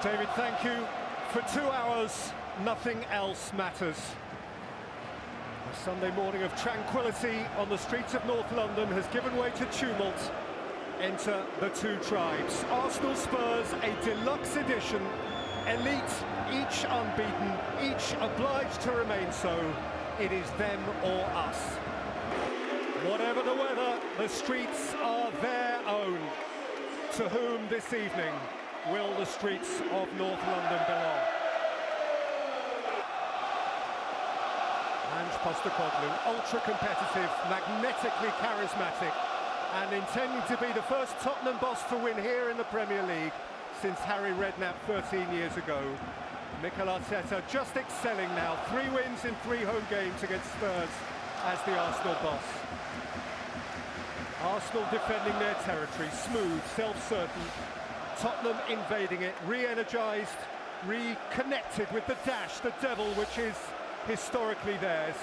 David, thank you. For 2 hours, nothing else matters. A Sunday morning of tranquility on the streets of North London has given way to tumult. Enter the two tribes. Arsenal Spurs, a deluxe edition. Elite, each unbeaten, each obliged to remain so. It is them or us. Whatever the weather, the streets are their own. To whom this evening will the streets of North London belong? Ange Postecoglou, ultra-competitive, magnetically charismatic, and intending to be the first Tottenham boss to win here in the Premier League since Harry Redknapp 13 years ago. Mikel Arteta just excelling now, 3 wins in 3 home games against Spurs as the Arsenal boss. Arsenal defending their territory, smooth, self-certain. Tottenham invading it, re-energised, reconnected with the dash, the devil, which is historically theirs.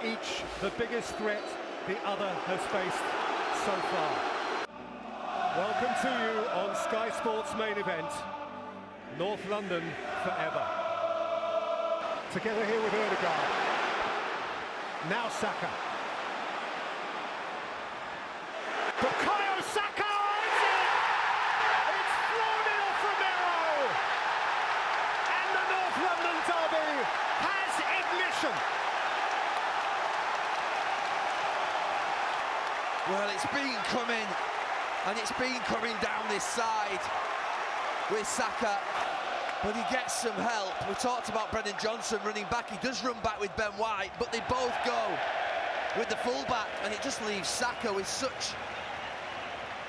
Each the biggest threat the other has faced so far. Welcome to you on Sky Sports main event, North London forever. Together here with Ødegaard. Now Saka. Bukayo Saka! It's flown in off Romero! And the North London derby has ignition! Well, it's been coming, and it's been coming down this side with Saka, but he gets some help. We talked about Brennan Johnson running back. He does run back with Ben White, but they both go with the fullback, and it just leaves Saka with such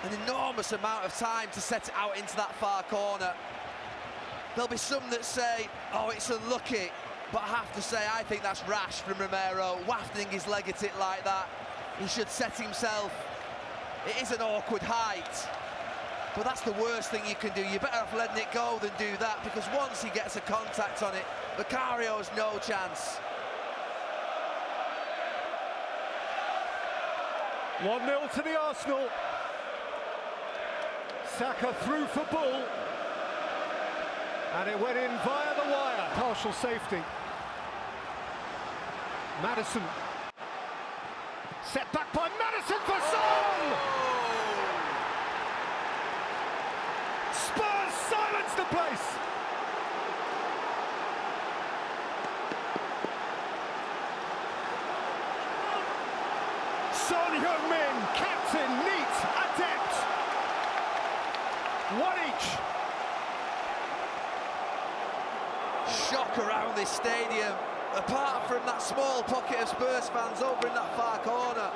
an enormous amount of time to set it out into that far corner. There'll be some that say, oh, it's unlucky, but I have to say, I think that's rash from Romero, wafting his leg at it like that. He should set himself. It is an awkward height, but that's the worst thing you can do. You're better off letting it go than do that, because once he gets a contact on it, Bukayo has no chance. 1-0 to the Arsenal. Saka through for Bull. And it went in via the wire. Partial safety. Maddison. Set back by Maddison for Son! Spurs silence the place! Son Heung-min, captain, neat, adept. 1 each. Shock around this stadium, apart from that small pocket of Spurs fans over in that far corner.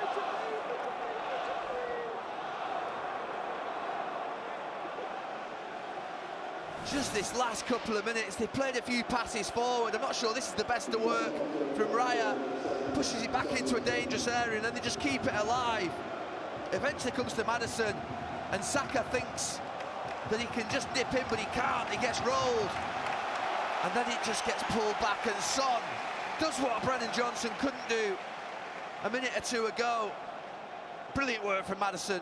Just this last couple of minutes, they played a few passes forward. I'm not sure this is the best of work from Raya. Pushes it back into a dangerous area, and then they just keep it alive. Eventually comes to Maddison, and Saka thinks that he can just nip in, but he can't. He gets rolled, and then it just gets pulled back, and Son does what Brennan Johnson couldn't do a minute or two ago. Brilliant work from Maddison.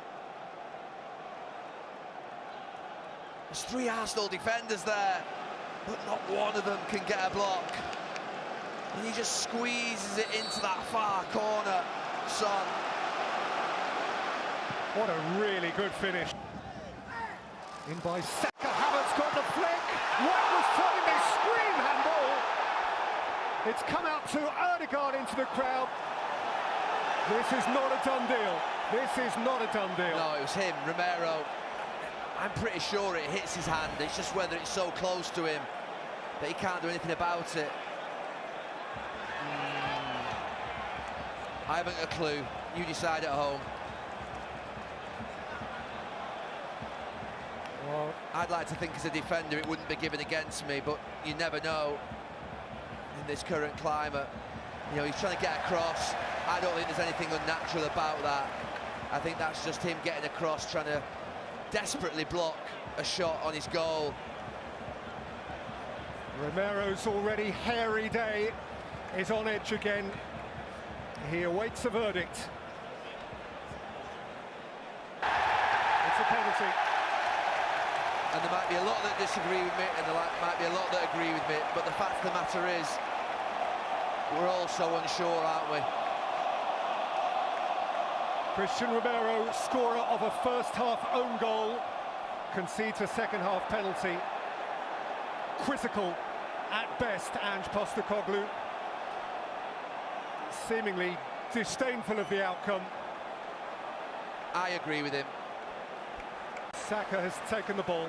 There's 3 Arsenal defenders there, but not one of them can get a block. And he just squeezes it into that far corner, Son. What a really good finish. In by Saka, Havertz got the flick. White was turning, they scream handball. It's come out to Ødegaard into the crowd. This is not a done deal. This is not a done deal. No, it was him, Romero. I'm pretty sure it hits his hand. It's just whether it's so close to him that he can't do anything about it. I haven't a clue. You decide at home. Well, I'd like to think as a defender it wouldn't be given against me, but you never know in this current climate. You know, he's trying to get across. I don't think there's anything unnatural about that. I think that's just him getting across, trying to desperately block a shot on his goal. Romero's already hairy day is on edge again. He awaits a verdict. It's a penalty. And there might be a lot that disagree with me, and there might be a lot that agree with me, but the fact of the matter is, we're all so unsure, aren't we? Christian Romero, scorer of a first-half own goal, concedes a second-half penalty. Quizzical at best, Ange Postecoglou. Seemingly disdainful of the outcome. I agree with him. Saka has taken the ball.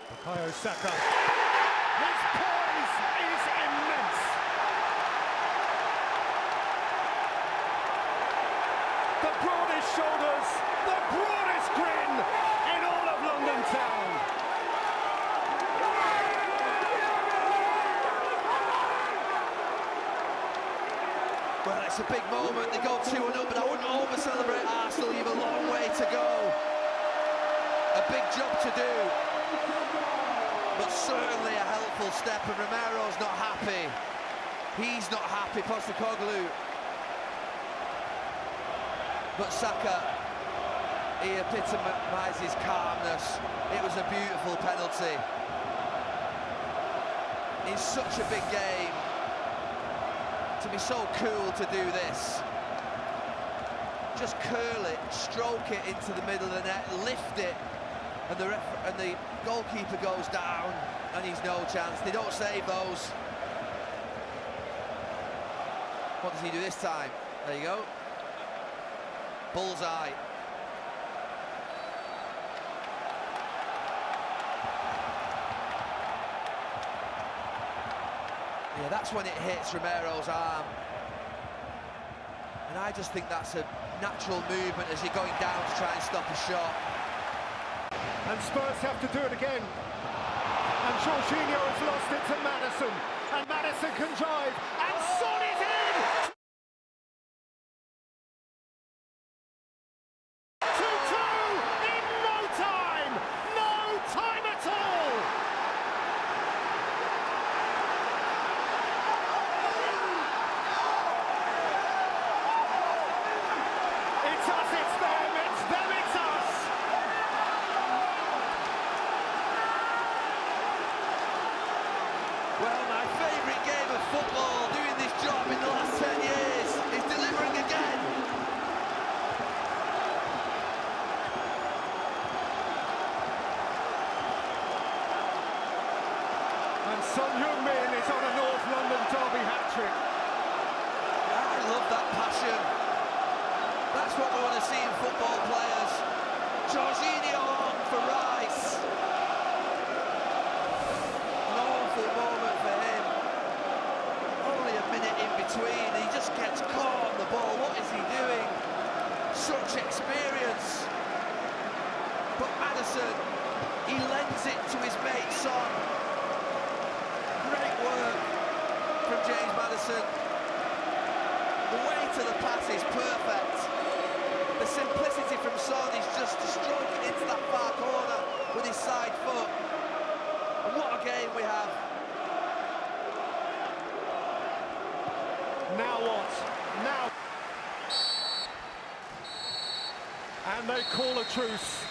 Bukayo Saka. His poise is immense. The broadest shoulders, the broadest grin in all of London town. Well, it's a big moment. They go 2-1 up, but I wouldn't over-celebrate Arsenal. You have a long way to go. A big job to do. But certainly a helpful step, and Romero's not happy. He's not happy, Postecoglou. But Saka, he epitomises calmness. It was a beautiful penalty. In such a big game, to be so cool to do this. Just curl it, stroke it into the middle of the net, lift it, and the goalkeeper goes down, and he's no chance. They don't save those. What does he do this time? There you go. Bullseye. Yeah, that's when it hits Romero's arm. And I just think that's a natural movement as you're going down to try and stop a shot. And Spurs have to do it again. And Jorginho has lost it to Maddison. And Maddison can drive. And Son is in! 2-2 in no time! No time at all! It's us, it's them, it's us! Well, my favourite game of football, doing this job in the last 10 years, is delivering again. And Son Heung-min is on a North London derby hat-trick. I love that passion. That's what we want to see in football players. Jorginho on for Rice. An awful moment for him. Only a minute in between, he just gets caught on the ball. What is he doing? Such experience. But Maddison, he lends it to his mate Son. Great work from James Maddison. The weight of the pass is perfect. The simplicity from Son is just to stroke it into that far corner with his side foot. And what a game we have. Now what? Now. And they call a truce.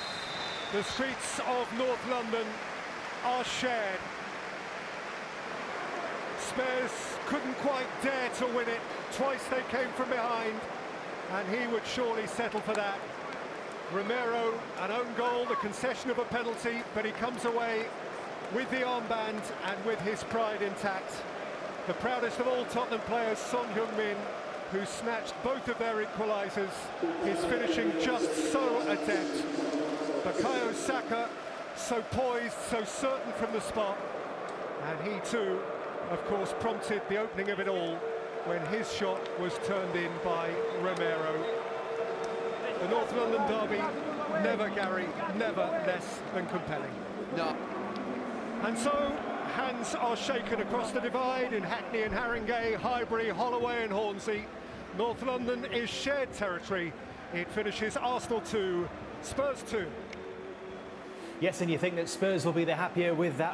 The streets of North London are shared. Spurs couldn't quite dare to win it. Twice they came from behind, and he would surely settle for that. Romero, an own goal, the concession of a penalty, but he comes away with the armband and with his pride intact. The proudest of all Tottenham players, Son Heung-min, who snatched both of their equalisers, is finishing just so adept. Bukayo Saka, so poised, so certain from the spot, and he too, of course, prompted the opening of it all when his shot was turned in by Romero. The North London derby, never, Gary, never less than compelling. No. And so, hands are shaken across the divide in Hackney and Haringey, Highbury, Holloway and Hornsey. North London is shared territory. It finishes Arsenal 2, Spurs 2. Yes, and you think that Spurs will be the happier with that